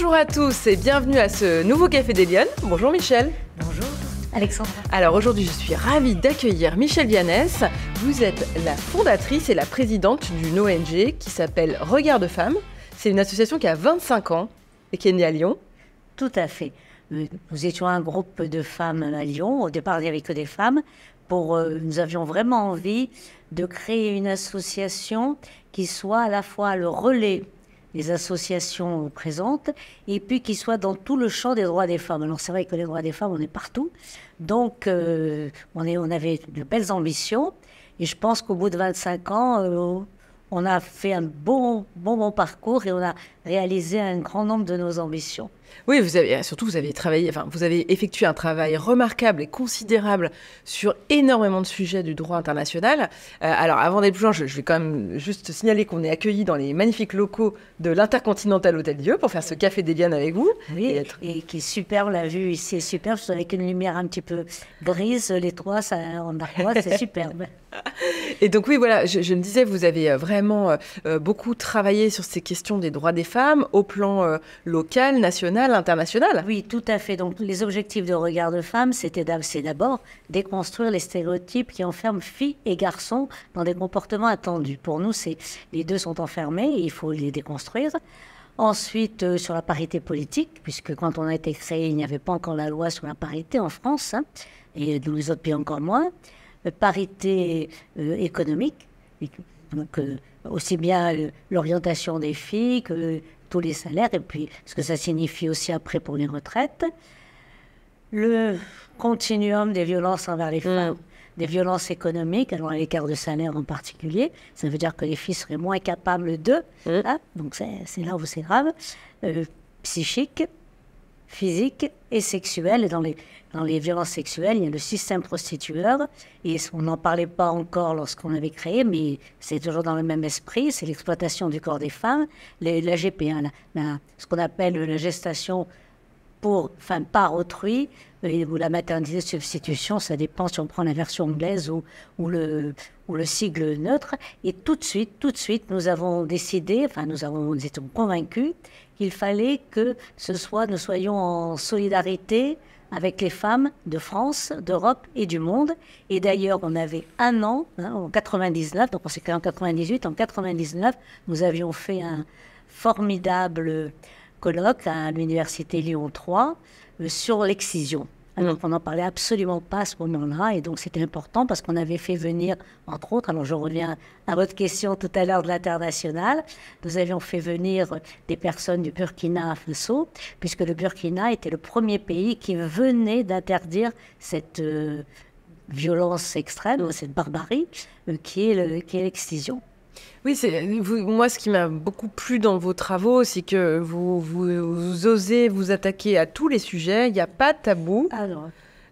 Bonjour à tous et bienvenue à ce nouveau Café des Lyonnes. Bonjour Michel. Bonjour Alexandra. Alors aujourd'hui je suis ravie d'accueillir Michèle Vianès. Vous êtes la fondatrice et la présidente d'une ONG qui s'appelle Regard de Femmes. C'est une association qui a 25 ans et qui est née à Lyon. Tout à fait. Nous étions un groupe de femmes à Lyon. Au départ, il n'y avait que des femmes. Nous avions vraiment envie de créer une association qui soit à la fois le relais des associations présentes et puis qui soit dans tout le champ des droits des femmes. Alors c'est vrai que les droits des femmes, on est partout. Donc on avait de belles ambitions et je pense qu'au bout de 25 ans, on a fait un bon parcours et on a réalisé un grand nombre de nos ambitions. Oui, vous avez effectué un travail remarquable et considérable sur énormément de sujets du droit international. Alors, avant d'aller plus loin, je vais quand même juste signaler qu'on est accueillis dans les magnifiques locaux de l'Intercontinental Hôtel-Dieu pour faire ce Café des Lyonnes avec vous. Oui, et qui est superbe, la vue ici est superbe, avec une lumière un petit peu grise, les toits, en ardoise, c'est superbe. Et donc oui, voilà, je me disais, vous avez vraiment beaucoup travaillé sur ces questions des droits des femmes au plan local, national, international. Oui, tout à fait. Donc les objectifs de Regard de Femmes, c'est d'abord déconstruire les stéréotypes qui enferment filles et garçons dans des comportements attendus. Pour nous, les deux sont enfermés et il faut les déconstruire. Ensuite, sur la parité politique, puisque quand on a été créé, il n'y avait pas encore la loi sur la parité en France, et dans les autres pays encore moins. Parité économique, donc aussi bien l'orientation des filles que tous les salaires, et puis ce que ça signifie aussi après pour les retraites. Le continuum des violences envers les femmes, des violences économiques, alors l'écart de salaire en particulier, ça veut dire que les filles seraient moins capables d'eux, donc c'est là où c'est grave, psychique, physique et sexuelle. Et dans les violences sexuelles, il y a le système prostitueur. Et on n'en parlait pas encore lorsqu'on l'avait créé, mais c'est toujours dans le même esprit. C'est l'exploitation du corps des femmes, la GP1, ce qu'on appelle la gestation par autrui, ou la maternité de substitution, ça dépend si on prend la version anglaise ou le sigle neutre. Et tout de suite, nous avons décidé, nous étions convaincus qu'il fallait que nous soyons en solidarité avec les femmes de France, d'Europe et du monde. Et d'ailleurs, on avait un an, en 99, donc on s'est créé en 98, en 99, nous avions fait un formidable colloque à l'université Lyon 3 sur l'excision. Donc on n'en parlait absolument pas à ce moment-là, et donc c'était important parce qu'on avait fait venir, entre autres, alors je reviens à votre question tout à l'heure de l'international, nous avions fait venir des personnes du Burkina Faso, puisque le Burkina était le premier pays qui venait d'interdire cette violence extrême, cette barbarie, qui est l'excision. Oui, moi, ce qui m'a beaucoup plu dans vos travaux, c'est que vous osez vous attaquer à tous les sujets, il n'y a pas de tabou. Alors.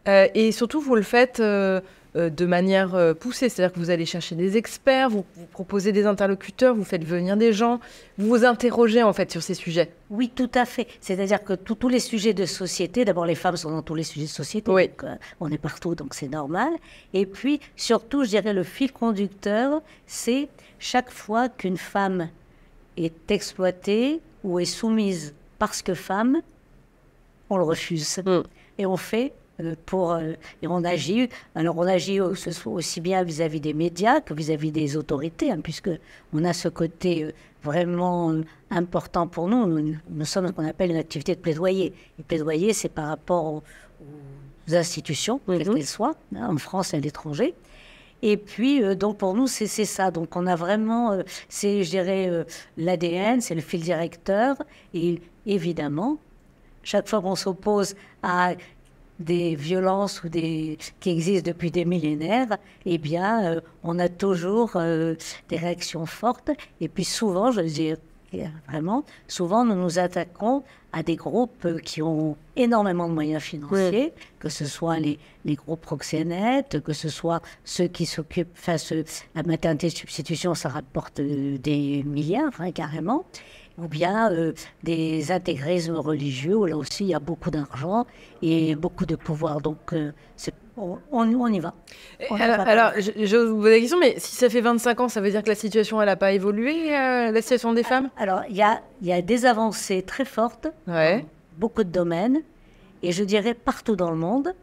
Et surtout, vous le faites de manière poussée, c'est-à-dire que vous allez chercher des experts, vous proposez des interlocuteurs, vous faites venir des gens, vous vous interrogez en fait sur ces sujets. Oui, tout à fait. C'est-à-dire que tous les sujets de société, d'abord les femmes sont dans tous les sujets de société, oui. Donc, on est partout, donc c'est normal. Et puis, surtout, je dirais, le fil conducteur, c'est chaque fois qu'une femme est exploitée ou est soumise parce que femme, on le refuse. Et on fait... et on agit. Alors on agit aussi bien vis-à-vis des médias que vis-à-vis des autorités, puisque on a ce côté vraiment important pour nous. Nous sommes ce qu'on appelle une activité de plaidoyer. Et plaidoyer, c'est par rapport aux institutions, quelles qu'elles soient, en France et à l'étranger. Et puis, donc pour nous, c'est ça. Donc on a vraiment, c'est, je dirais, l'ADN, c'est le fil directeur. Et évidemment, chaque fois qu'on s'oppose à des violences qui existent depuis des millénaires, eh bien, on a toujours des réactions fortes. Et puis souvent, je veux dire, vraiment, souvent, nous nous attaquons à des groupes qui ont énormément de moyens financiers, que ce soit les groupes proxénètes, que ce soit ceux qui s'occupent, la maternité de substitution, ça rapporte des milliards, carrément. Ou bien des intégrismes religieux, où là aussi il y a beaucoup d'argent et beaucoup de pouvoir. Donc c'est on y va. Alors, je vous pose la question, mais si ça fait 25 ans, ça veut dire que la situation, elle n'a pas évolué, la situation des femmes? Alors, il y a des avancées très fortes dans beaucoup de domaines, et je dirais partout dans le monde,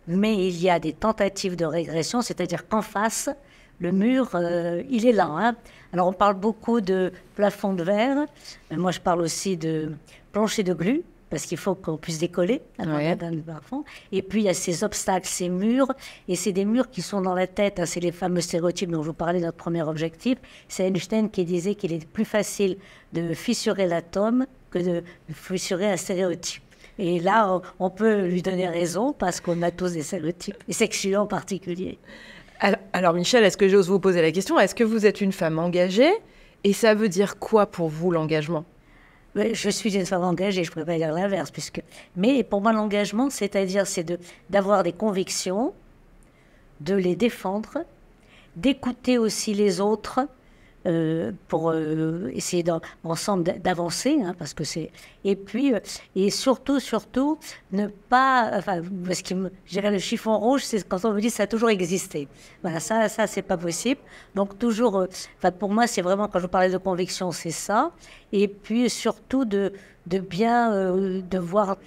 mais il y a des tentatives de régression, c'est-à-dire qu'en face, le mur, il est là. Hein. Alors, on parle beaucoup de plafond de verre, mais moi, je parle aussi de plancher de glu, parce qu'il faut qu'on puisse décoller dans le plafond. Et puis, il y a ces obstacles, ces murs, et c'est des murs qui sont dans la tête. Hein, c'est les fameux stéréotypes dont je vous parlais, notre premier objectif. C'est Einstein qui disait qu'il est plus facile de fissurer l'atome que de fissurer un stéréotype. Et là, on peut lui donner raison, parce qu'on a tous des stéréotypes, et sexuels en particulier. Alors, Michel, est-ce que j'ose vous poser la question? Est-ce que vous êtes une femme engagée? Et ça veut dire quoi pour vous, l'engagement? Je suis une femme engagée, je ne pourrais pas dire l'inverse. Mais pour moi, l'engagement, c'est d'avoir des convictions, de les défendre, d'écouter aussi les autres pour essayer ensemble d'avancer. Hein, parce que et puis, et surtout, ne pas... Enfin, parce que je dirais le chiffon rouge, c'est quand on me dit que ça a toujours existé. Voilà, ça c'est pas possible. Donc, toujours... pour moi, c'est vraiment, quand je parlais de conviction, c'est ça. Et puis, surtout, de bien de voir...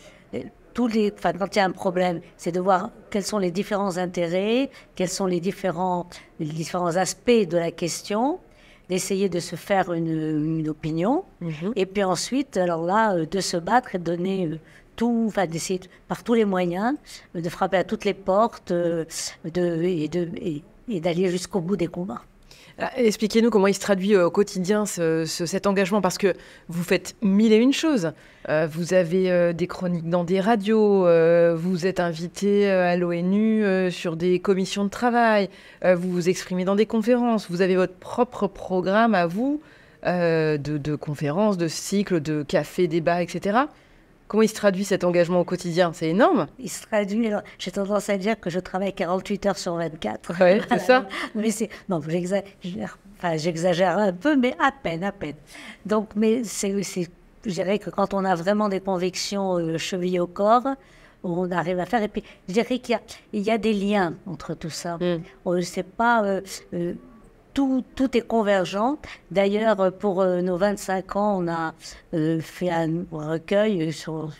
quand il y a un problème, c'est de voir quels sont les différents intérêts, quels sont les différents aspects de la question, d'essayer de se faire une opinion, et puis ensuite, alors là, de se battre et de donner d'essayer par tous les moyens, de frapper à toutes les portes et d'aller jusqu'au bout des combats. Expliquez-nous comment il se traduit au quotidien cet engagement, parce que vous faites mille et une choses. Vous avez des chroniques dans des radios, vous êtes invité à l'ONU sur des commissions de travail, vous vous exprimez dans des conférences, vous avez votre propre programme à vous de conférences, de cycles, de cafés, débats, etc. Comment il se traduit cet engagement au quotidien? C'est énorme. Il se traduit, j'ai tendance à dire que je travaille 48 heures sur 24. Oui, c'est ça. Mais non, j'exagère un peu, mais à peine. Donc, mais je dirais que quand on a vraiment des convictions chevillées au corps, on arrive à faire. Et puis, je dirais qu'il y a des liens entre tout ça. On ne sait pas... Tout est convergent. D'ailleurs, pour nos 25 ans, on a fait un recueil sur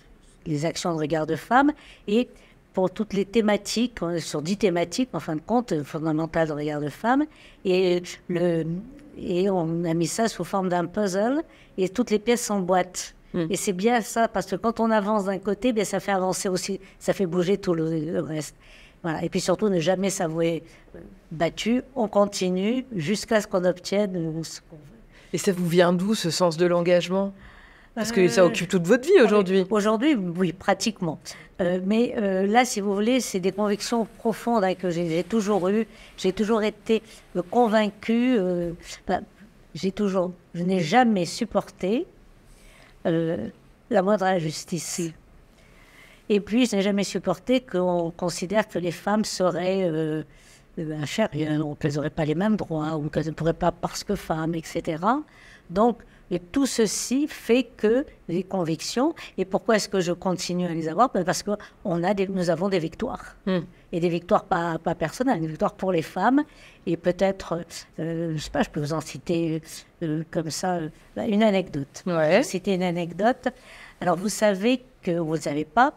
les actions de regard de femmes. Et pour toutes les thématiques, sur 10 thématiques, en fin de compte, fondamentales de regard de femmes. Et on a mis ça sous forme d'un puzzle. Et toutes les pièces s'emboîtent. Et c'est bien ça, parce que quand on avance d'un côté, bien, ça fait avancer aussi, ça fait bouger tout le reste. Voilà. Et puis surtout, ne jamais s'avouer battu. On continue jusqu'à ce qu'on obtienne ce qu'on veut. Et ça vous vient d'où, ce sens de l'engagement? Parce que ça occupe toute votre vie aujourd'hui. Aujourd'hui, oui, pratiquement. Mais là, si vous voulez, c'est des convictions profondes que j'ai toujours eues. J'ai toujours été convaincue. Je n'ai jamais supporté la moindre injustice. Et puis, je n'ai jamais supporté qu'on considère que les femmes seraient inférieures, ou qu'elles n'auraient pas les mêmes droits, ou qu'elles ne pourraient pas parce que femmes, etc. Donc, et tout ceci fait que les convictions, et pourquoi est-ce que je continue à les avoir? Parce que nous avons des victoires. Et des victoires pas personnelles, des victoires pour les femmes. Et peut-être, je ne sais pas, je peux vous en citer comme ça une anecdote. Ouais. Je vais citer une anecdote. Alors, vous savez que vous ne savez pas,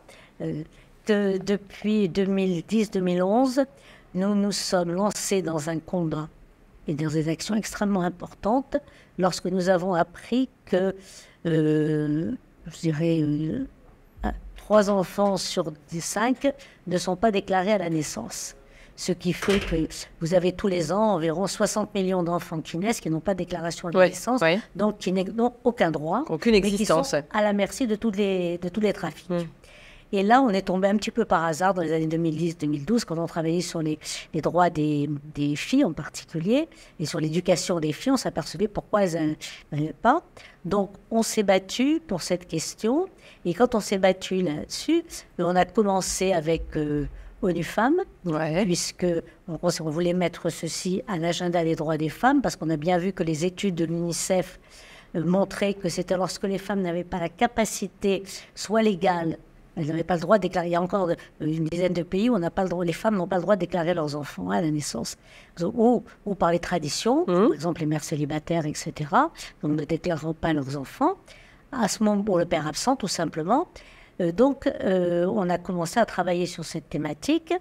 depuis 2010-2011, nous nous sommes lancés dans un combat et dans des actions extrêmement importantes lorsque nous avons appris que, je dirais, 3 enfants sur 5 ne sont pas déclarés à la naissance. Ce qui fait que vous avez tous les ans environ 60 millions d'enfants qui naissent, qui n'ont pas de déclaration de naissance, donc qui n'ont aucun droit, aucune existence, mais qui sont à la merci de tous les trafics. Et là, on est tombé un petit peu par hasard dans les années 2010-2012, quand on travaillait sur les droits des filles en particulier, et sur l'éducation des filles, on s'apercevait pourquoi elles n'avaient pas. Donc, on s'est battu pour cette question, et quand on s'est battu là-dessus, on a commencé avec ONU Femmes, puisque on voulait mettre ceci à l'agenda des droits des femmes, parce qu'on a bien vu que les études de l'UNICEF montraient que c'était lorsque les femmes n'avaient pas la capacité, soit légale, elles n'avaient pas le droit de déclarer. Il y a encore une dizaine de pays où on n'a pas le droit, les femmes n'ont pas le droit de déclarer leurs enfants à la naissance. Ou par les traditions, par exemple les mères célibataires, etc. Donc ne déclareront pas leurs enfants. À ce moment, pour le père absent, tout simplement. Donc, on a commencé à travailler sur cette thématique.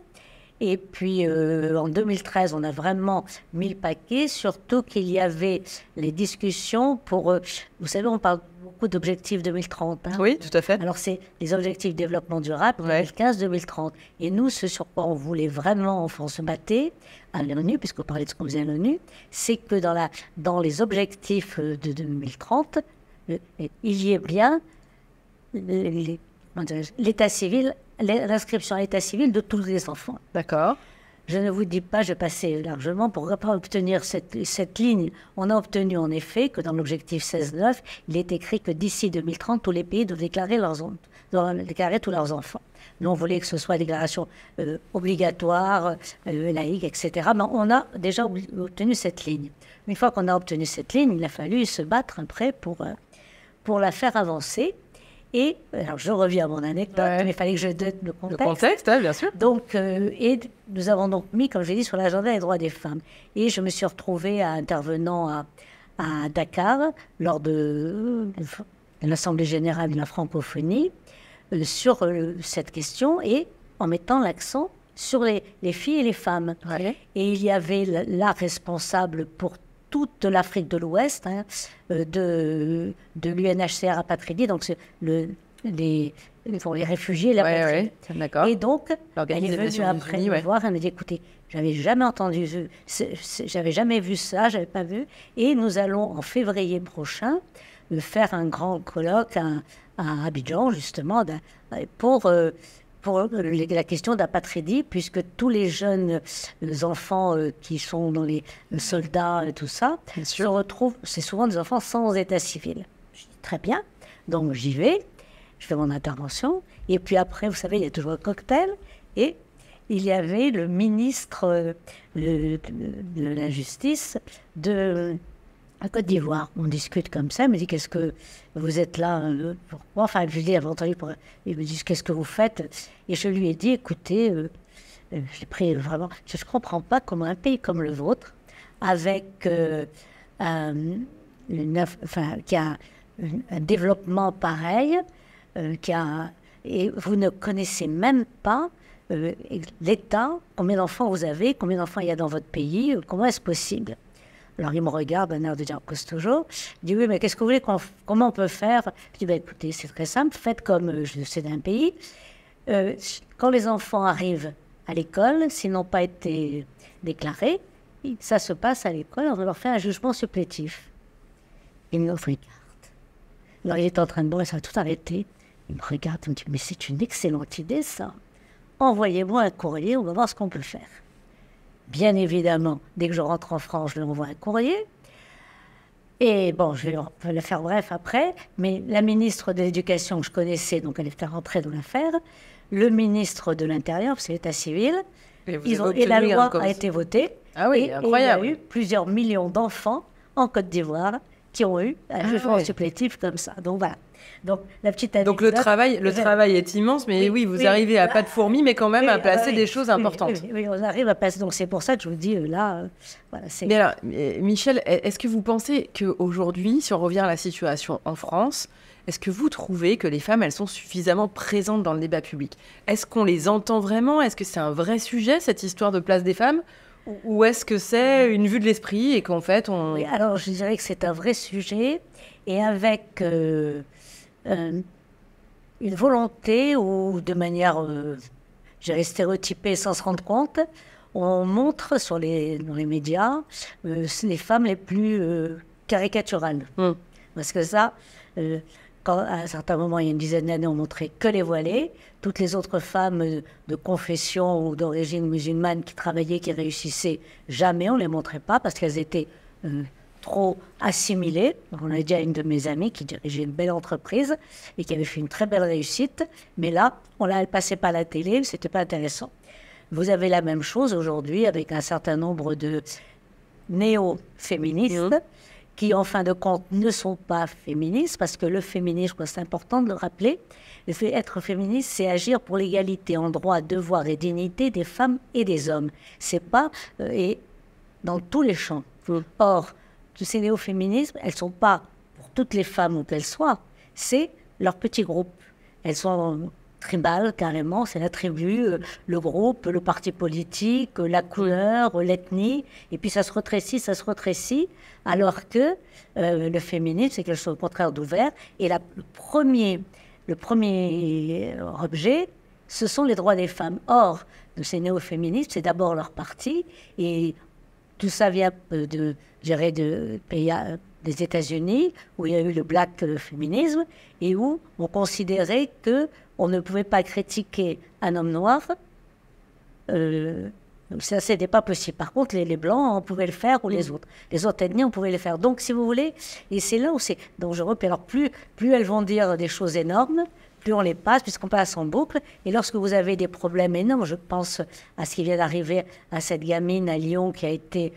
Et puis, en 2013, on a vraiment mis le paquet, surtout qu'il y avait les discussions pour... vous savez, on parle beaucoup d'objectifs 2030. Hein. Oui, tout à fait. Alors, c'est les objectifs de développement durable 2015-2030. Et nous, ce sur quoi on voulait vraiment, enfin, se battre à l'ONU, puisqu'on parlait de ce qu'on faisait à l'ONU, c'est que dans les objectifs de 2030, il y ait bien l'état civil, l'inscription à l'état civil de tous les enfants. D'accord. Je ne vous dis pas, je passais largement pour obtenir cette ligne. On a obtenu en effet que dans l'objectif 16.9, il est écrit que d'ici 2030, tous les pays doivent déclarer tous leurs enfants. Nous, on voulait que ce soit une déclaration obligatoire, laïque, etc. Mais on a déjà obtenu cette ligne. Une fois qu'on a obtenu cette ligne, il a fallu se battre après pour la faire avancer. Et alors je reviens à mon anecdote, mais il fallait que je donne le contexte. Le contexte, bien sûr. Donc, et nous avons donc mis, comme je l'ai dit, sur l'agenda les droits des femmes. Et je me suis retrouvée intervenant à Dakar lors de l'Assemblée générale de la francophonie sur cette question et en mettant l'accent sur les filles et les femmes. Ouais. Et il y avait la responsable pour toute l'Afrique de l'Ouest, hein, de l'UNHCR apatridie, donc les réfugiés, la patrie. D'accord. Et donc, elle est venue après me voir, elle m'a dit, écoutez, j'avais jamais j'avais jamais vu ça, j'avais pas vu, et nous allons en février prochain faire un grand colloque à Abidjan, justement, pour la question d'apatridie, puisque tous les jeunes enfants qui sont dans les soldats et tout ça se retrouvent, c'est souvent des enfants sans état civil. Je dis, très bien, donc j'y vais, je fais mon intervention, et puis après, vous savez, il y a toujours un cocktail, et il y avait le ministre de la Justice de Côte d'Ivoire. On discute comme ça, il me dit, qu'est-ce que vous êtes là, pourquoi? Enfin, je lui dis, il me dit, qu'est-ce que vous faites? Et je lui ai dit, écoutez, j'ai pris vraiment, je ne comprends pas comment un pays comme le vôtre, avec qui a un développement pareil, et vous ne connaissez même pas l'État, combien d'enfants vous avez, combien d'enfants il y a dans votre pays, comment est-ce possible? Alors, il me regarde d'un air de dire, toujours. Il dit, oui, mais qu'est-ce que vous voulez, comment on peut faire? Je dis, écoutez, c'est très simple, faites comme je sais d'un pays. Quand les enfants arrivent à l'école, s'ils n'ont pas été déclarés, ça se passe à l'école, on va leur faire un jugement supplétif. Il me regarde. Alors, il est en train de boire, ça va tout arrêter. Il me regarde, il me dit, mais c'est une excellente idée, ça. Envoyez-moi un courrier, on va voir ce qu'on peut faire. Bien évidemment, dès que je rentre en France, je lui envoie un courrier. Et bon, je vais le faire bref après, mais la ministre de l'Éducation que je connaissais, donc elle était rentrée dans l'affaire, le ministre de l'Intérieur, c'est l'état civil, et la loi a été votée. Ah oui, incroyable. Et il y a eu plusieurs millions d'enfants en Côte d'Ivoire qui ont eu un jugement supplétif comme ça. Donc voilà. Donc, la petite anecdote, donc le travail est immense, mais oui, vous arrivez à pas de fourmi, mais quand même à placer des choses importantes. Oui, on arrive à placer. Donc c'est pour ça que je vous dis là, voilà. Mais alors, Michel, est-ce que vous pensez qu'aujourd'hui, si on revient à la situation en France, est-ce que vous trouvez que les femmes, elles sont suffisamment présentes dans le débat public? Est-ce qu'on les entend vraiment? Est-ce que c'est un vrai sujet, cette histoire de place des femmes? Ou est-ce que c'est une vue de l'esprit et qu'en fait, on... Oui, alors je dirais que c'est un vrai sujet et avec... une volonté ou de manière, stéréotypée sans se rendre compte, on montre dans les médias les femmes les plus caricaturales. Parce que ça, quand à un certain moment, il y a une dizaine d'années, on montrait que les voilées. Toutes les autres femmes de confession ou d'origine musulmane qui travaillaient, qui réussissaient, jamais on ne les montrait pas parce qu'elles étaient... trop assimilée. On a dit à une de mes amies qui dirigeait une belle entreprise et qui avait fait une très belle réussite, mais là, elle passait pas à la télé, c'était pas intéressant. Vous avez la même chose aujourd'hui avec un certain nombre de néo-féministes qui, en fin de compte, ne sont pas féministes, parce que le féminisme, je crois que c'est important de le rappeler, le fait d'être féministe, c'est agir pour l'égalité en droit, devoir et dignité des femmes et des hommes. C'est pas... et dans tous les champs. Or, tous ces néo-féminismes, elles ne sont pas pour toutes les femmes où qu'elles soient, c'est leur petit groupe. Elles sont tribales, carrément, c'est la tribu, le groupe, le parti politique, la couleur, l'ethnie, et puis ça se rétrécit, alors que le féminisme, c'est quelque chose au contraire d'ouvert, et le premier objet, ce sont les droits des femmes. Or, de ces néo-féministes, c'est d'abord leur parti, et tout ça vient des États-Unis, où il y a eu le black féminisme, et où on considérait qu'on ne pouvait pas critiquer un homme noir. Ça, c'était pas possible. Par contre, les blancs, on pouvait le faire, ou les autres ethnies, on pouvait le faire. Donc, si vous voulez, et c'est là où c'est dangereux. Puis alors, plus elles vont dire des choses énormes, plus on les passe, puisqu'on passe en boucle. Et lorsque vous avez des problèmes énormes, je pense à ce qui vient d'arriver à cette gamine à Lyon qui a été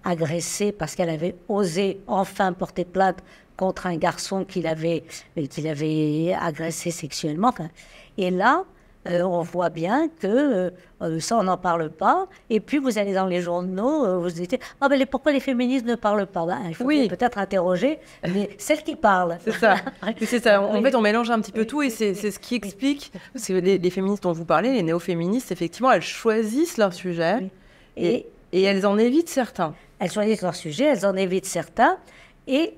agressée parce qu'elle avait osé enfin porter plainte contre un garçon qui l'avait agressé sexuellement. Et là, on voit bien que ça, on n'en parle pas. Et puis, vous allez dans les journaux, vous dites « Ah, mais pourquoi les féministes ne parlent pas ?» Il faut peut-être interroger mais celles qui parlent. C'est ça. C'est ça. En fait, on mélange un petit peu tout et c'est ce qui explique... Parce que les féministes dont vous parlez, les néo-féministes, effectivement, elles choisissent leur sujet et elles en évitent certains. Elles choisissent leur sujet, elles en évitent certains. Et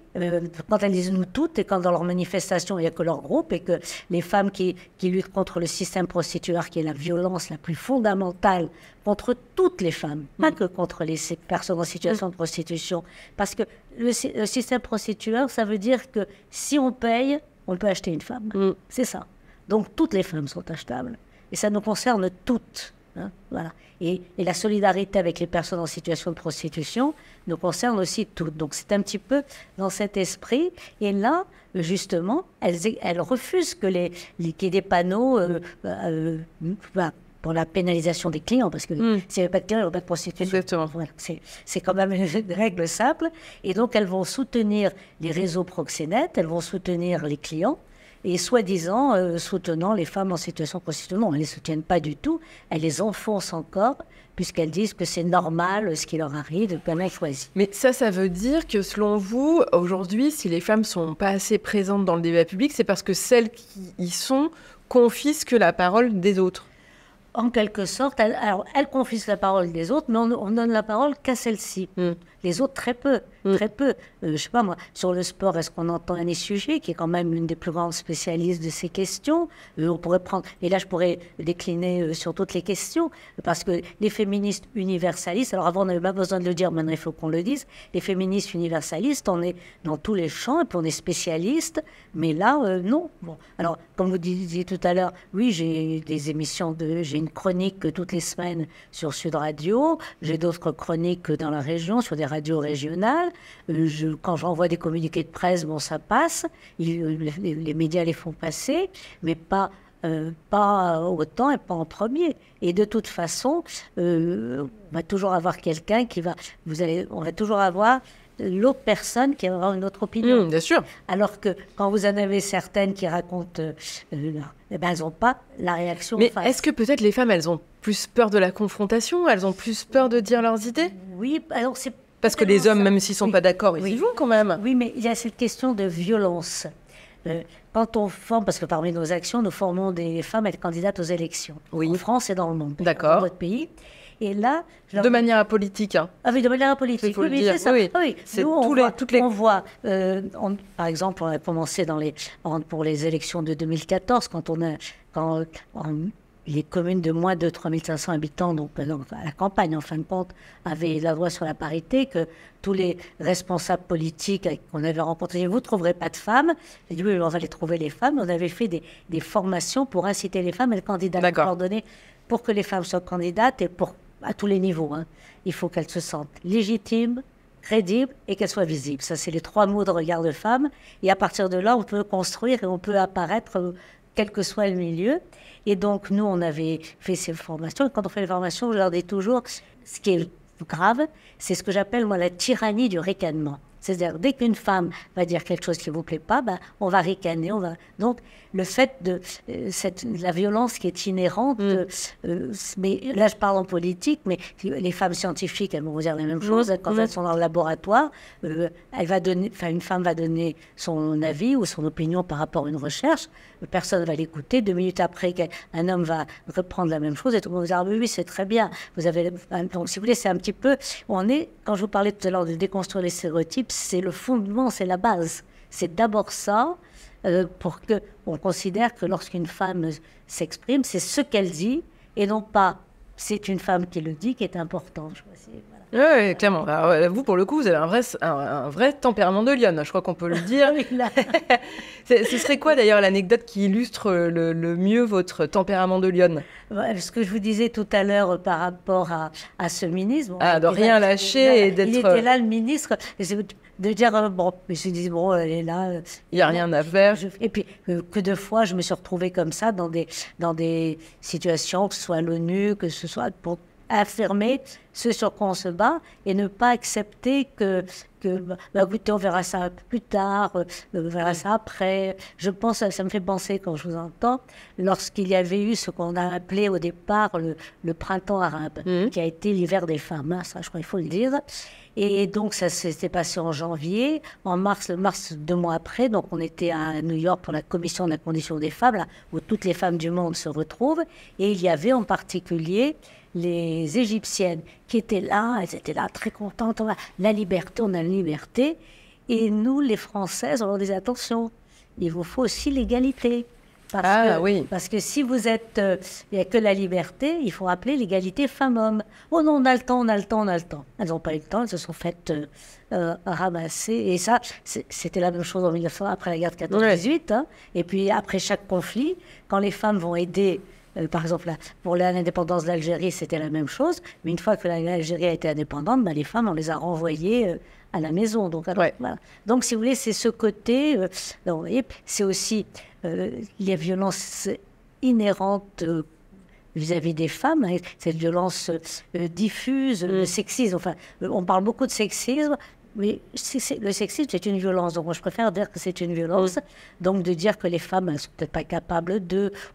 quand elles disent nous toutes, et quand dans leurs manifestations, il n'y a que leur groupe, et que les femmes qui luttent contre le système prostitueur, qui est la violence la plus fondamentale contre toutes les femmes, pas que contre les personnes en situation de prostitution. Parce que le système prostitueur, ça veut dire que si on paye, on peut acheter une femme. C'est ça. Donc toutes les femmes sont achetables. Et ça nous concerne toutes. Hein, voilà. Et la solidarité avec les personnes en situation de prostitution nous concerne aussi toutes. Donc c'est un petit peu dans cet esprit. Et là, justement, elles refusent qu'il y ait des panneaux pour la pénalisation des clients, parce que s'il n'y avait pas de clients, il n'y aurait pas de prostitution. Exactement. Voilà, c'est quand même une règle simple. Et donc elles vont soutenir les réseaux proxénètes, elles vont soutenir les clients, et soi-disant soutenant les femmes en situation de prostitution. Non, elles ne les soutiennent pas du tout, elles les enfoncent encore, puisqu'elles disent que c'est normal ce qui leur arrive, de pas choisir. Mais ça veut dire que selon vous, aujourd'hui, si les femmes ne sont pas assez présentes dans le débat public, c'est parce que celles qui y sont confisquent la parole des autres. En quelque sorte, elles confisquent la parole des autres, mais on donne la parole qu'à celles-ci. Les autres, très peu. Très peu. Je ne sais pas, moi, sur le sport, est-ce qu'on entend Annie Sujet, qui est quand même une des plus grandes spécialistes de ces questions. On pourrait prendre, et là, je pourrais décliner sur toutes les questions, parce que les féministes universalistes, alors avant, on n'avait pas besoin de le dire, maintenant, il faut qu'on le dise, les féministes universalistes, on est dans tous les champs, et puis on est spécialistes, mais là, non. Bon. Alors, comme vous disiez tout à l'heure, oui, j'ai des émissions, j'ai une chronique toutes les semaines sur Sud Radio, j'ai d'autres chroniques dans la région, sur des radios régionales. Quand j'envoie des communiqués de presse, bon, ça passe. Les médias les font passer, mais pas autant et pas en premier. Et de toute façon, on va toujours avoir quelqu'un on va toujours avoir l'autre personne qui va avoir une autre opinion. Bien sûr. Alors que quand vous en avez certaines qui racontent, elles n'ont pas la réaction. Mais est-ce que peut-être les femmes, elles ont plus peur de la confrontation? Elles ont plus peur de dire leurs idées? Oui, alors c'est... Parce que les hommes, même s'ils ne sont pas d'accord, ils y vont quand même. Oui, mais il y a cette question de violence. Quand on forme, parce que parmi nos actions, nous formons des femmes à être candidates aux élections. En France et dans le monde. D'accord. Dans votre pays. Et là... De manière apolitique. Hein. Ah oui, de manière apolitique. Oui, c'est ça. Oui. C'est on voit, par exemple, on a commencé pour les élections de 2014, quand les communes de moins de 3500 habitants, donc à la campagne, en fin de compte, avaient la loi sur la parité, que tous les responsables politiques qu'on avait rencontrés, vous ne trouverez pas de femmes. J'ai dit, oui, on va les trouver, les femmes. On avait fait des formations pour inciter les femmes à être candidates, pour que les femmes soient candidates et à tous les niveaux. Hein. Il faut qu'elles se sentent légitimes, crédibles et qu'elles soient visibles. Ça, c'est les 3 mots de regard de femme. Et à partir de là, on peut construire et on peut apparaître quel que soit le milieu. Et donc, nous, on avait fait ces formations. Et quand on fait les formations, je leur dis toujours, ce qui est grave, c'est ce que j'appelle, moi, la tyrannie du ricanement. C'est-à-dire, dès qu'une femme va dire quelque chose qui ne vous plaît pas, ben, on va ricaner. Donc, le fait de la violence qui est inhérente, mais là, je parle en politique, mais les femmes scientifiques, elles vont vous dire la même chose. Quand elles sont dans le laboratoire, une femme va donner son avis ou son opinion par rapport à une recherche. Personne ne va l'écouter. 2 minutes après, un homme va reprendre la même chose et tout le monde va dire, oui, c'est très bien. Donc, si vous voulez, c'est un petit peu... Quand je vous parlais tout à l'heure de déconstruire les stéréotypes, c'est le fondement, c'est la base. C'est d'abord ça, pour qu'on considère que lorsqu'une femme s'exprime, c'est ce qu'elle dit, et non pas c'est une femme qui le dit qui est important. Oui, clairement. Alors, vous, pour le coup, vous avez un vrai tempérament de lionne, je crois qu'on peut le dire. Ce serait quoi, d'ailleurs, l'anecdote qui illustre le mieux votre tempérament de lionne? Ce que je vous disais tout à l'heure par rapport à ce ministre. De rien lâcher et d'être... Il était là, le ministre, de dire, bon, je me suis dit, bon, elle est là. Il n'y a rien à faire. Et puis, que 2 fois, je me suis retrouvée comme ça dans des situations, que ce soit à l'ONU, que ce soit pour affirmer ce sur quoi on se bat et ne pas accepter que écoutez, on verra ça plus tard, on verra ça après. Je pense, ça me fait penser quand je vous entends, lorsqu'il y avait eu ce qu'on a appelé au départ le printemps arabe, qui a été l'hiver des femmes, hein, ça je crois qu'il faut le dire. Et donc ça s'était passé en janvier, en mars 2 mois après, donc on était à New York pour la commission de la condition des femmes, là, où toutes les femmes du monde se retrouvent, et il y avait en particulier les Égyptiennes qui étaient là, elles étaient là très contentes, on a la liberté, et nous les Françaises, on leur disait attention, il vous faut aussi l'égalité. Parce que si vous êtes, il n'y a que la liberté, il faut rappeler l'égalité femmes-hommes. Oh non, on a le temps. Elles n'ont pas eu le temps, elles se sont faites ramasser. Et ça, c'était la même chose en 1900, après la guerre de 14-18. Hein. Et puis après chaque conflit, quand les femmes vont aider, par exemple, pour l'indépendance de l'Algérie, c'était la même chose. Mais une fois que l'Algérie a été indépendante, les femmes, on les a renvoyées à la maison. Donc, voilà. Donc, si vous voulez, c'est ce côté. Vous voyez, c'est aussi les violences inhérentes vis-à-vis des femmes, hein, cette violence diffuse, le sexisme. Enfin, on parle beaucoup de sexisme. Mais le sexisme, c'est une violence. Donc, moi, je préfère dire que c'est une violence. Donc, de dire que les femmes, elles ne sont peut-être pas capables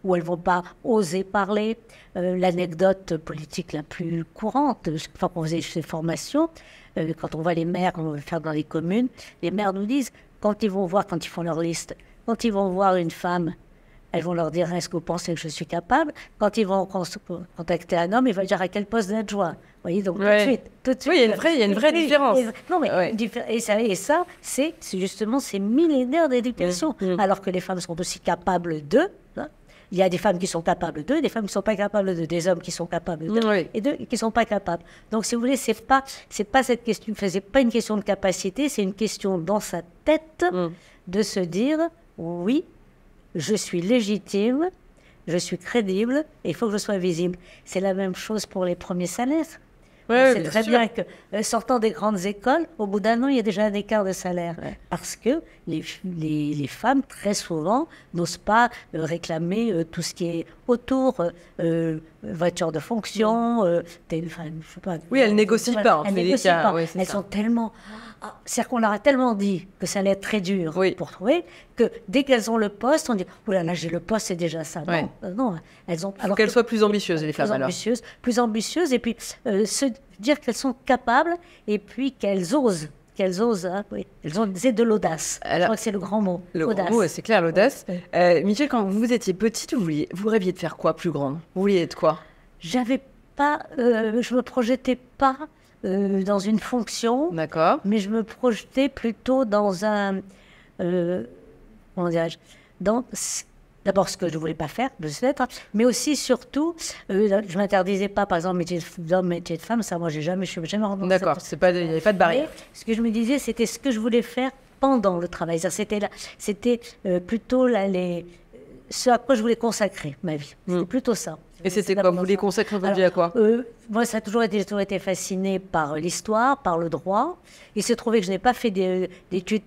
ou elles ne vont pas oser parler. L'anecdote politique la plus courante, chaque fois qu'on faisait ces formations, quand on voit les maires, qu'on va faire dans les communes, les maires nous disent, quand ils font leur liste, quand ils vont voir une femme, elles vont leur dire, est-ce que vous pensez que je suis capable? Quand ils vont contacter un homme, il va dire à quel poste d'adjoint. Vous voyez, donc tout de suite. Oui, il y a une vraie différence. Et ça, c'est justement ces millénaires d'éducation. Alors que les femmes sont aussi capables d'eux. Hein. Il y a des femmes qui sont capables d'eux, des femmes qui ne sont pas capables d'eux, des hommes qui sont capables d'eux, et d'eux qui ne sont pas capables. Donc, si vous voulez, c'est pas cette question, c'est pas une question de capacité, c'est une question dans sa tête de se dire, oui, je suis légitime, je suis crédible, et il faut que je sois visible. C'est la même chose pour les premiers salaires. C'est très bien que, sortant des grandes écoles, au bout d'un an, il y a déjà un écart de salaire. Parce que les femmes, très souvent, n'osent pas réclamer tout ce qui est autour, voiture de fonction, je sais pas. Oui, elles négocient pas. Elles négocient pas. Elles sont tellement... C'est-à-dire qu'on leur a tellement dit que ça allait être très dur pour trouver, que dès qu'elles ont le poste, on dit « Oh là là, j'ai le poste, c'est déjà ça. » Non, elles ont... Il faut qu'elles soient plus ambitieuses, les femmes, alors. Plus ambitieuses, et puis se dire qu'elles sont capables, et puis qu'elles osent. Elles ont de l'audace. Je crois que c'est le grand mot. Le grand mot, c'est clair, l'audace. Michel, quand vous étiez petite, vous rêviez de faire quoi plus grande? Vous vouliez être quoi? J'avais pas... je me projetais pas... dans une fonction, mais je me projetais plutôt dans un... comment dirais-je, d'abord ce que je ne voulais pas faire, mais aussi, surtout, je ne m'interdisais pas, par exemple, métier d'homme, métier de femme, ça, moi, je ne me suis jamais rendu compte. D'accord, il n'y avait pas de barrière. Mais ce que je me disais, c'était ce que je voulais faire pendant le travail. C'était plutôt ce à quoi je voulais consacrer ma vie. C'était plutôt ça. Et c'était quoi? Vous voulez consacrer votre vie à quoi? Moi, j'ai toujours été fascinée par l'histoire, par le droit. Il s'est trouvé que je n'ai pas fait d'études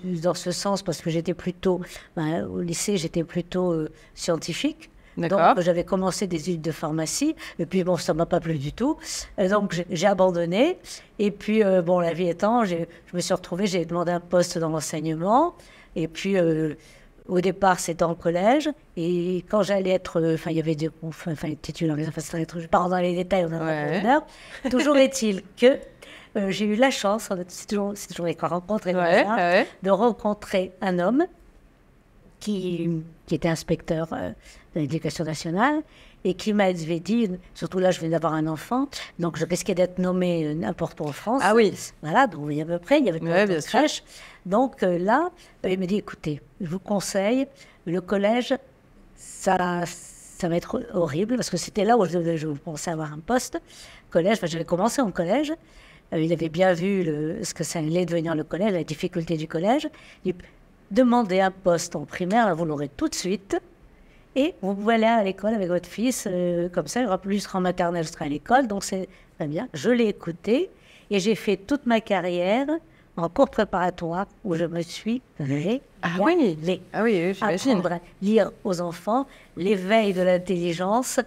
dans ce sens, parce que j'étais plutôt, au lycée, j'étais plutôt scientifique. D'accord. Donc, j'avais commencé des études de pharmacie. Et puis, bon, ça ne m'a pas plu du tout. Donc, j'ai abandonné. Et puis, bon, la vie étant, je me suis retrouvée, j'ai demandé un poste dans l'enseignement. Et puis, au départ, c'était en collège. Et quand j'allais être... Enfin, il y avait des... Enfin, titulaire, je ne vais pas rentrer dans les détails, on a pas d'heure. Toujours est-il que j'ai eu la chance, c'est toujours les rencontres, de rencontrer un homme qui était inspecteur de l'éducation nationale et qui m'avait dit, surtout là, je venais d'avoir un enfant, donc je risquais d'être nommée n'importe où en France. Ah oui. Voilà, donc il y avait à peu près, il y avait une crèche. Donc là, il me dit, écoutez, je vous conseille, le collège, ça va être horrible, parce que c'était là où je pensais avoir un poste. Collège, j'avais commencé en collège. Il avait bien vu ce que ça allait devenir le collège, la difficulté du collège. Demandez un poste en primaire, là, vous l'aurez tout de suite. Et vous pouvez aller à l'école avec votre fils, comme ça, lui sera en maternelle, je serai à l'école. Donc c'est très bien. Je l'ai écouté et j'ai fait toute ma carrière en cours préparatoire où je me suis régalée. Ah oui, j'imagine. Apprendre à lire aux enfants, l'éveil de l'intelligence.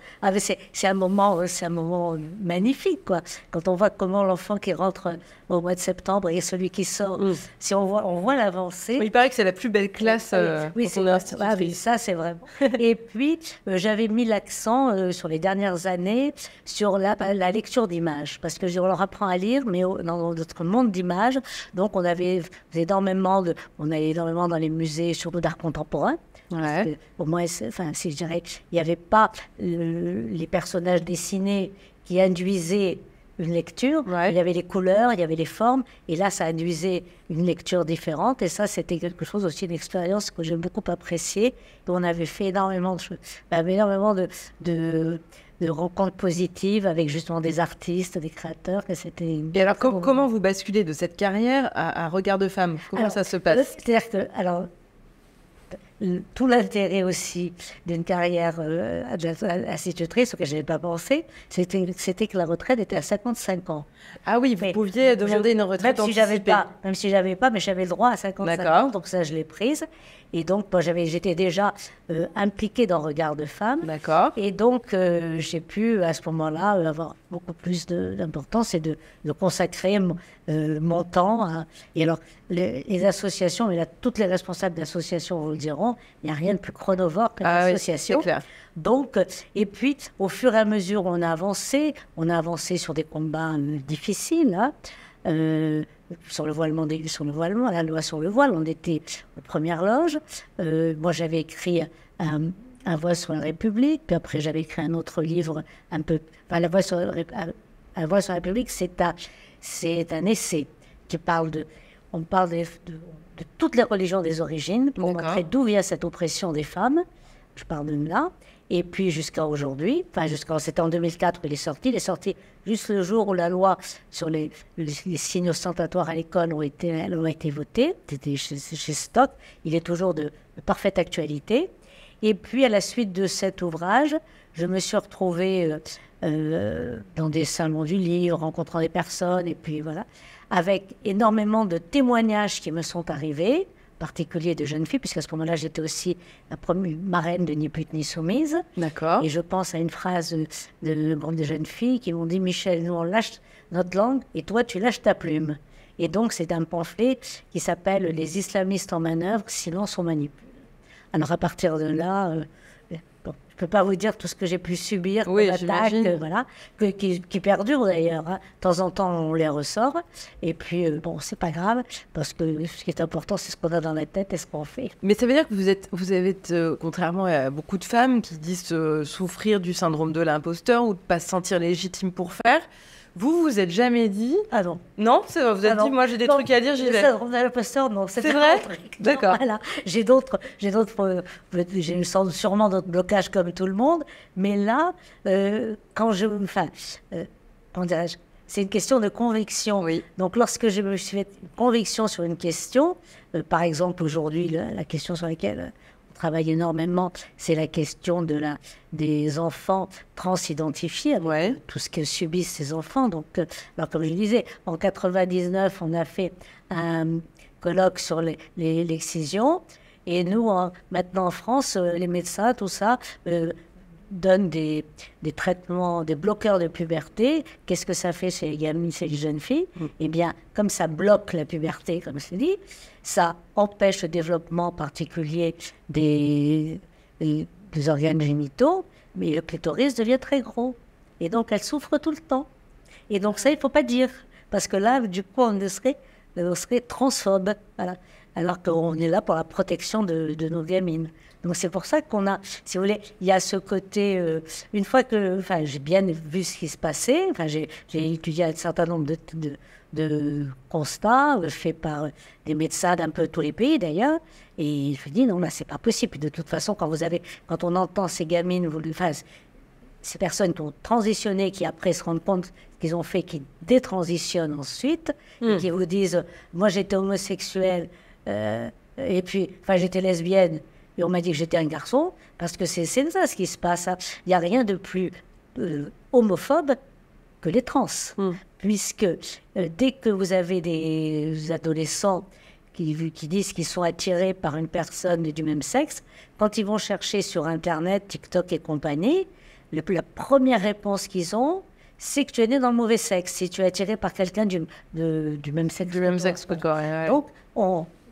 C'est un moment magnifique, quoi. Quand on voit comment l'enfant qui rentre au mois de septembre et celui qui sort, si on voit l'avancée. Il paraît que c'est la plus belle classe oui, ça c'est vraiment. Et puis, j'avais mis l'accent sur les dernières années sur la lecture d'images, parce que on leur apprend à lire, mais dans notre monde d'images. Donc, on allait énormément dans les musées, surtout d'art contemporain. Ouais. Au moins, si je dirais, il n'y avait pas les personnages dessinés qui induisaient une lecture. Ouais. Il y avait les couleurs, il y avait les formes, et là, ça induisait une lecture différente. Et ça, c'était quelque chose aussi, une expérience que j'ai beaucoup appréciée. Et on avait fait énormément de choses, de rencontres positives avec justement des artistes, des créateurs. Et alors, comment vous basculez de cette carrière à Regard de femme? Comment ça se passe? C'est-à-dire que, tout l'intérêt aussi d'une carrière institutrice, auquel je n'avais pas pensé, c'était que la retraite était à 55 ans. Ah oui, vous pouviez demander une retraite anticipée. Même si j'avais pas, mais j'avais le droit à 55 ans, donc ça, je l'ai prise. Et donc, j'étais déjà impliquée dans Regard de femme. D'accord. Et donc, j'ai pu, à ce moment-là, avoir beaucoup plus d'importance et de consacrer mon temps. Et alors, les associations, et là, toutes les responsables d'associations vous le diront, il n'y a rien de plus chronovore qu'une association. Oui, c'est clair. Donc, et puis, au fur et à mesure où on a avancé sur des combats difficiles, hein, sur le voilement, la loi sur le voile, on était aux premières loges. Moi, j'avais écrit un voile sur la République, puis après, j'avais écrit un autre livre un peu... Enfin, un voile sur la République, c'est un essai qui parle de... On parle de toutes les religions des origines, pour montrer d'où vient cette oppression des femmes. Je parle de là. Et puis jusqu'à aujourd'hui, c'était en 2004 qu'il est sorti. Il est sorti juste le jour où la loi sur les signes ostentatoires à l'école ont été votée. C'était chez Stock. Il est toujours de parfaite actualité. Et puis à la suite de cet ouvrage, je me suis retrouvée dans des salons du livre, rencontrant des personnes, et puis voilà, avec énormément de témoignages qui me sont arrivés, particulier de jeunes filles, puisqu'à ce moment-là, j'étais aussi la première marraine de Ni pute ni soumise. D'accord. Et je pense à une phrase de groupe de jeunes filles qui m'ont dit « Michel, nous, on lâche notre langue et toi, tu lâches ta plume ». Et donc, c'est un pamphlet qui s'appelle « Les islamistes en manœuvre, silence on manipule ». Alors, à partir de là... je ne peux pas vous dire tout ce que j'ai pu subir comme attaque, voilà, qui perdure d'ailleurs. Hein. De temps en temps, on les ressort. Et puis, c'est pas grave, parce que ce qui est important, c'est ce qu'on a dans la tête et ce qu'on fait. Mais ça veut dire que vous avez, contrairement à beaucoup de femmes qui disent souffrir du syndrome de l'imposteur ou de ne pas se sentir légitime pour faire, vous êtes jamais dit... Ah non. Non, vous êtes dit, moi j'ai des trucs à dire, j'y vais. Le syndrome de l'imposteur, non. C'est vrai? D'accord. Voilà. J'ai sûrement d'autres blocages comme tout le monde, mais là, comment dirais-je, c'est une question de conviction. Oui. Donc, lorsque je me suis fait une conviction sur une question, par exemple, aujourd'hui, la question sur laquelle on travaille énormément, c'est la question des enfants transidentifiés, avec tout ce que subissent ces enfants. Donc, alors, comme je disais, en 99, on a fait un colloque sur l'excision. Et nous, maintenant en France, les médecins, tout ça, donne des traitements, des bloqueurs de puberté. Qu'est-ce que ça fait chez les gamines, chez les jeunes filles? Eh bien, comme ça bloque la puberté, comme je l'ai dit, ça empêche le développement particulier des organes génitaux, mais le clitoris devient très gros. Et donc, elle souffre tout le temps. Et donc, ça, il ne faut pas dire. Parce que là, du coup, on serait transphobe. Voilà. Alors qu'on est là pour la protection de nos gamines. Donc, c'est pour ça qu'on a, si vous voulez, il y a ce côté... une fois que... Enfin, j'ai bien vu ce qui se passait. Enfin, j'ai étudié un certain nombre de constats faits par des médecins d'un peu tous les pays, d'ailleurs. Et je me dis, non, là, c'est pas possible. De toute façon, quand on entend ces gamines... Enfin, ces personnes qui ont transitionné, qui après se rendent compte qu'ils ont fait, qui détransitionnent ensuite, et qui vous disent, moi j'étais homosexuelle, et puis, enfin j'étais lesbienne, et on m'a dit que j'étais un garçon, parce que c'est ça ce qui se passe. Hein. Il n'y a rien de plus homophobe que les trans, puisque dès que vous avez des adolescents qui disent qu'ils sont attirés par une personne du même sexe, quand ils vont chercher sur Internet, TikTok et compagnie, la première réponse qu'ils ont, c'est que tu es né dans le mauvais sexe, si tu es attiré par quelqu'un du même sexe. Du même sexe que toi, ouais.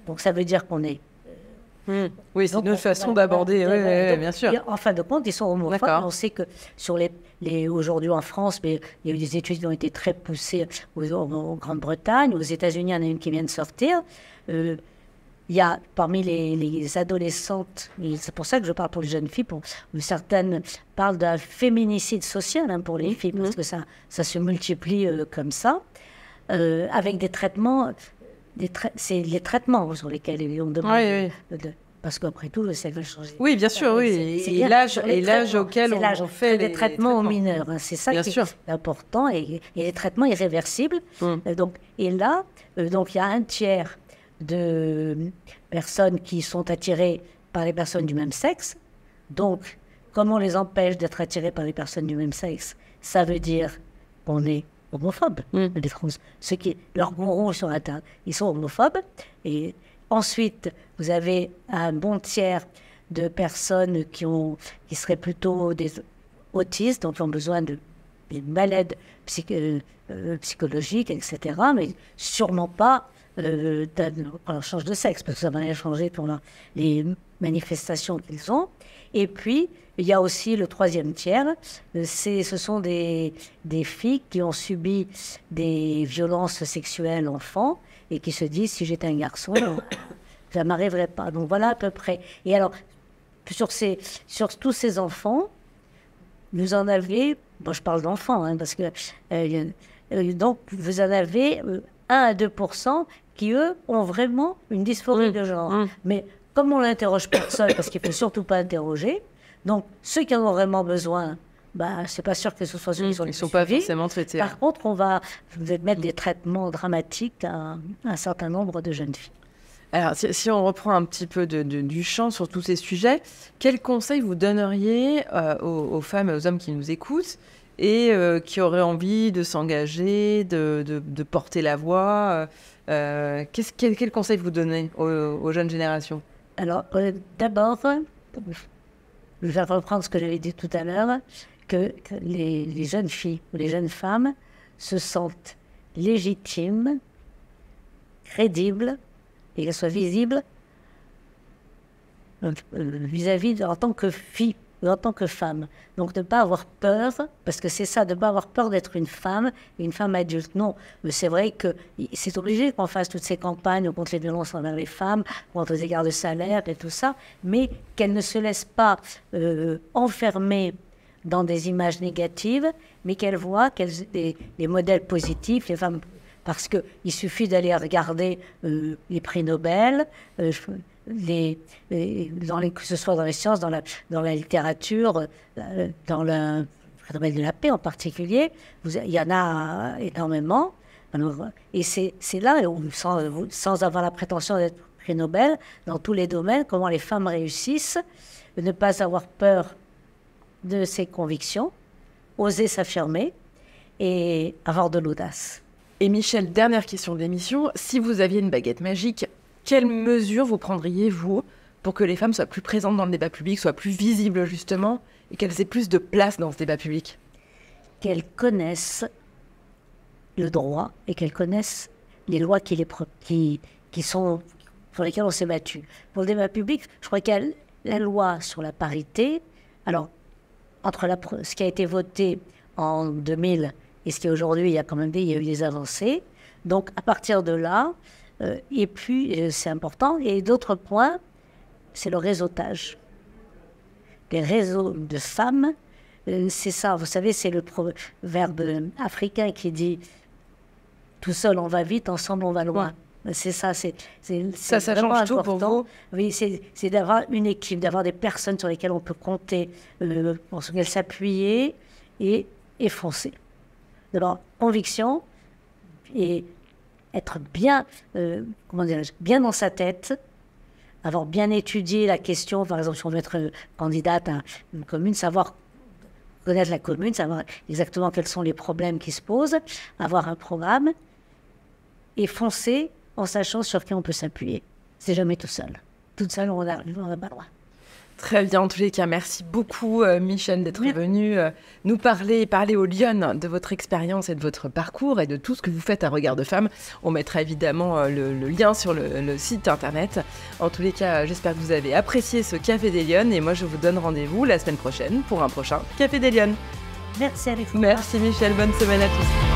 Donc ça veut dire qu'on est... Oui, c'est une autre façon d'aborder, bien sûr. En fin de compte, ils sont homophobes. On sait que sur aujourd'hui en France, mais il y a eu des études qui ont été très poussées en Grande-Bretagne, aux États-Unis, il y en a une qui vient de sortir. Il y a parmi les adolescentes, et c'est pour ça que je parle pour les jeunes filles, certaines parlent d'un féminicide social pour les filles, parce que ça se multiplie comme ça, avec des traitements, c'est les traitements sur lesquels on demande parce qu'après tout, le sexe va changer. Oui, bien sûr, oui. Et l'âge auquel on fait des traitements aux mineurs. Hein, c'est ça qui est important, et les traitements irréversibles. Et là, donc il y a un tiers de personnes qui sont attirées par les personnes du même sexe. Donc, comme on les empêche d'être attirés par les personnes du même sexe, ça veut dire qu'on est homophobe. Les trans, leurs gourous sur Internet, ils sont homophobes. Et ensuite, vous avez un bon tiers de personnes qui seraient plutôt des autistes, donc qui ont besoin des malades psychologiques, etc., mais sûrement pas quand on change de sexe, parce que ça va rien changer pour les manifestations qu'ils ont. Et puis, il y a aussi le troisième tiers, ce sont des filles qui ont subi des violences sexuelles enfants et qui se disent, si j'étais un garçon, ça ne m'arriverait pas. Donc voilà à peu près. Et alors, sur tous ces enfants, vous en avez, bon, je parle d'enfants, parce que donc vous en avez 1 à 2% qui, eux, ont vraiment une dysphorie de genre. Mais comme on n'interroge personne, parce qu'il ne faut surtout pas interroger, donc ceux qui en ont vraiment besoin, c'est pas sûr que ce soit ceux qui sont pas forcément traités. Par contre, on va mettre des traitements dramatiques à un certain nombre de jeunes filles. Alors, si on reprend un petit peu du champ sur tous ces sujets, quels conseils vous donneriez aux femmes et aux hommes qui nous écoutent et qui auraient envie de s'engager, de porter la voix quel conseil vous donnez aux jeunes générations? Alors, d'abord, je vais reprendre ce que j'avais dit tout à l'heure, que les jeunes filles ou les jeunes femmes se sentent légitimes, crédibles, et qu'elles soient visibles vis-à-vis en tant que fille ou en tant que femme. Donc de ne pas avoir peur, parce que c'est ça, de ne pas avoir peur d'être une femme adulte. Non, mais c'est vrai que c'est obligé qu'on fasse toutes ces campagnes contre les violences envers les femmes, contre les écarts de salaire et tout ça, mais qu'elles ne se laissent pas enfermer dans des images négatives, mais qu'elles voient des modèles positifs, les femmes. Parce qu'il suffit d'aller regarder les prix Nobel, que ce soit dans les sciences, dans la littérature, dans le domaine de la paix en particulier, il y en a énormément. Alors, et c'est là, sans avoir la prétention d'être prix Nobel, dans tous les domaines, comment les femmes réussissent, de ne pas avoir peur de ses convictions, oser s'affirmer et avoir de l'audace. Et Michel, dernière question de l'émission. Si vous aviez une baguette magique, quelles mesures vous prendriez, vous, pour que les femmes soient plus présentes dans le débat public, soient plus visibles justement, et qu'elles aient plus de place dans ce débat public? Qu'elles connaissent le droit et qu'elles connaissent les lois qui sont, pour lesquelles on s'est battu. Pour le débat public, je crois qu'il y a la loi sur la parité. Alors, entre ce qui a été voté en 2000 et ce qui est aujourd'hui, il y a eu des avancées. Donc, à partir de là, et puis, c'est important. Et d'autres points, c'est le réseautage. Les réseaux de femmes, c'est ça, vous savez, c'est le proverbe africain qui dit « tout seul on va vite, ensemble on va loin ». C'est ça, ça vraiment change tout important. pour vous. Oui, c'est d'avoir une équipe, d'avoir des personnes sur lesquelles on peut compter, sur lesquelles s'appuyer et foncer. D'abord, conviction et être bien, bien dans sa tête, avoir bien étudié la question, par exemple, si on veut être candidate à une commune, savoir connaître la commune, savoir exactement quels sont les problèmes qui se posent, avoir un programme et foncer en sachant sur qui on peut s'appuyer. C'est jamais tout seul. Toute seule, on va pas loin. Très bien, en tous les cas, merci beaucoup Michel d'être venue nous parler aux Lyonnes de votre expérience et de votre parcours et de tout ce que vous faites à Regard de Femme. On mettra évidemment le lien sur le site internet. En tous les cas, j'espère que vous avez apprécié ce Café des Lyonnes et moi je vous donne rendez-vous la semaine prochaine pour un prochain Café des Lyonnes. Merci à vous. Merci Michel, bonne semaine à tous.